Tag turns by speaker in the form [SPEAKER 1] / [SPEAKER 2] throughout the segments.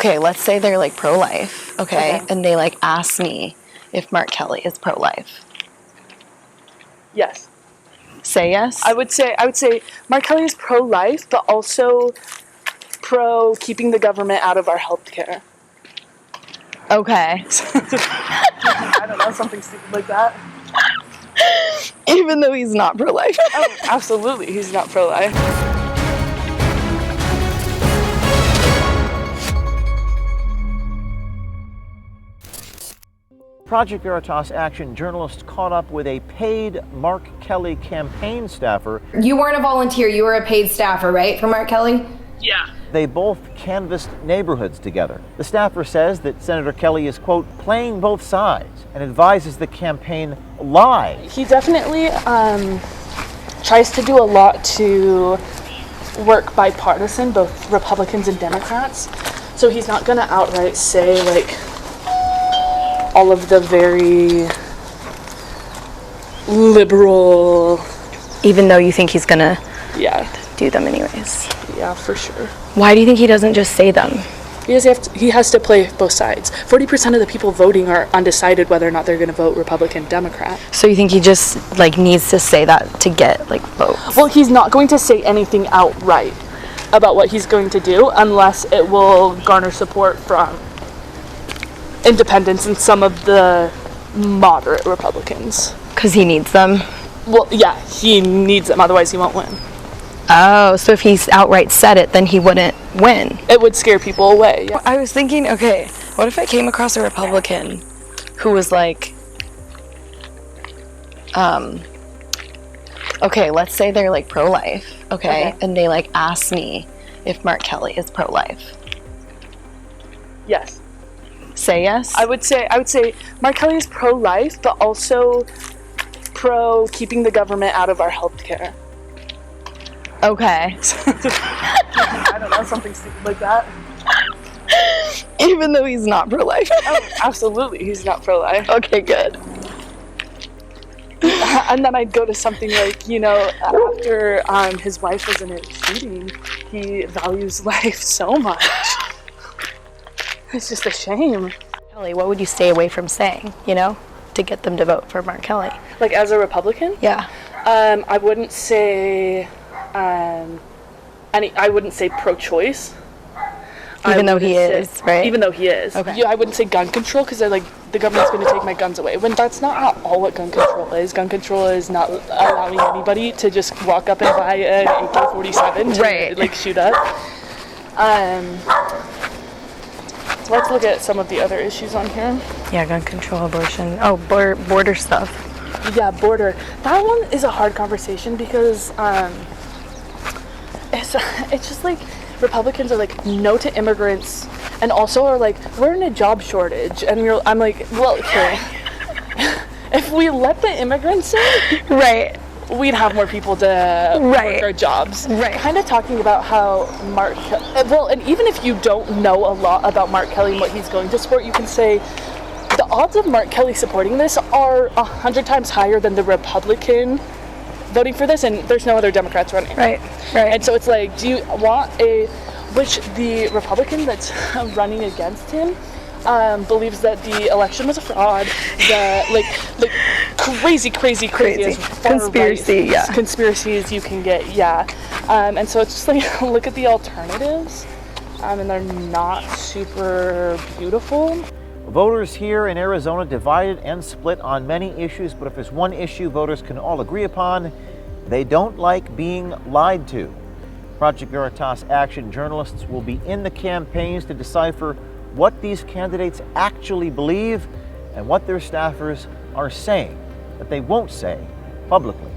[SPEAKER 1] Okay, let's say they're like pro-life, okay? And they like ask me if Mark Kelly is pro-life.
[SPEAKER 2] Yes.
[SPEAKER 1] Say yes?
[SPEAKER 2] I would say Mark Kelly is pro-life, but also pro keeping the government out of our healthcare.
[SPEAKER 1] Okay.
[SPEAKER 2] I don't know, something stupid like that.
[SPEAKER 1] Even though he's not pro-life.
[SPEAKER 2] Oh, absolutely, he's not pro-life.
[SPEAKER 3] Project Veritas Action journalists caught up with a paid Mark Kelly campaign staffer.
[SPEAKER 4] You weren't a volunteer, you were a paid staffer, right, for Mark Kelly?
[SPEAKER 2] Yeah.
[SPEAKER 3] They both canvassed neighborhoods together. The staffer says that Senator Kelly is, quote, playing both sides and advises the campaign lie.
[SPEAKER 2] He definitely tries to do a lot to work bipartisan, both Republicans and Democrats. So he's not going to outright say, like, all of the very liberal...
[SPEAKER 1] Even though you think he's gonna do them anyways.
[SPEAKER 2] Yeah, for sure.
[SPEAKER 1] Why do you think he doesn't just say them?
[SPEAKER 2] Because he has to play both sides. 40% of the people voting are undecided whether or not they're going to vote Republican, Democrat.
[SPEAKER 1] So you think he just like needs to say that to get like votes?
[SPEAKER 2] Well, he's not going to say anything outright about what he's going to do unless it will garner support from independents and some of the moderate Republicans.
[SPEAKER 1] Because he needs them?
[SPEAKER 2] Well, yeah, he needs them, otherwise he won't win.
[SPEAKER 1] Oh, so if he's outright said it, then he wouldn't win.
[SPEAKER 2] It would scare people away. Yeah.
[SPEAKER 1] I was thinking, okay, what if I came across a Republican who was like, okay, let's say they're like pro-life, okay? And they like ask me if Mark Kelly is pro-life.
[SPEAKER 2] Yes.
[SPEAKER 1] Say yes?
[SPEAKER 2] I would say Mark Kelly is pro-life, but also pro keeping the government out of our healthcare.
[SPEAKER 1] Okay.
[SPEAKER 2] I don't know, something stupid like that.
[SPEAKER 1] Even though he's not pro-life.
[SPEAKER 2] Oh, absolutely, he's not pro-life.
[SPEAKER 1] Okay, good.
[SPEAKER 2] And then I'd go to something like, you know, after his wife was in a shooting, he values life so much. It's just a shame.
[SPEAKER 1] Kelly, what would you stay away from saying, you know, to get them to vote for Mark Kelly?
[SPEAKER 2] Like as a Republican?
[SPEAKER 1] Yeah.
[SPEAKER 2] I wouldn't say I wouldn't say pro-choice.
[SPEAKER 1] Even though he is, right?
[SPEAKER 2] Even though he is.
[SPEAKER 1] Okay.
[SPEAKER 2] Yeah, I wouldn't say gun control because they're like, the government's going to take my guns away. When that's not at all what gun control is. Gun control is not allowing anybody to just walk up and buy an AK-47 to like shoot up. So let's look at some of the other issues on here.
[SPEAKER 1] Yeah, gun control, abortion. Oh, border stuff.
[SPEAKER 2] Yeah, border. That one is a hard conversation because it's just like Republicans are like no to immigrants, and also are like we're in a job shortage, and I'm like, well, okay, if we let the immigrants in, we'd have more people to work our jobs. Kind of talking about how and even if you don't know a lot about Mark Kelly and what he's going to support, you can say the odds of Mark Kelly supporting this are 100 times higher than the Republican voting for this, and there's no other Democrats running. Right. And so it's like, do you want which the Republican that's running against him believes that the election was a fraud, that like crazy
[SPEAKER 1] conspiracy,
[SPEAKER 2] conspiracies you can get, and so it's just like look at the alternatives, and they're not super beautiful.
[SPEAKER 3] Voters here in Arizona divided and split on many issues, but if there's one issue voters can all agree upon, they don't like being lied to. Project Veritas Action journalists will be in the campaigns to decipher what these candidates actually believe and what their staffers are saying that they won't say publicly.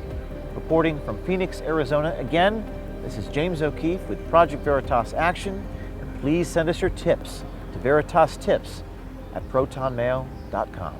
[SPEAKER 3] Reporting from Phoenix, Arizona, again, this is James O'Keefe with Project Veritas Action, and please send us your tips to veritastips@protonmail.com.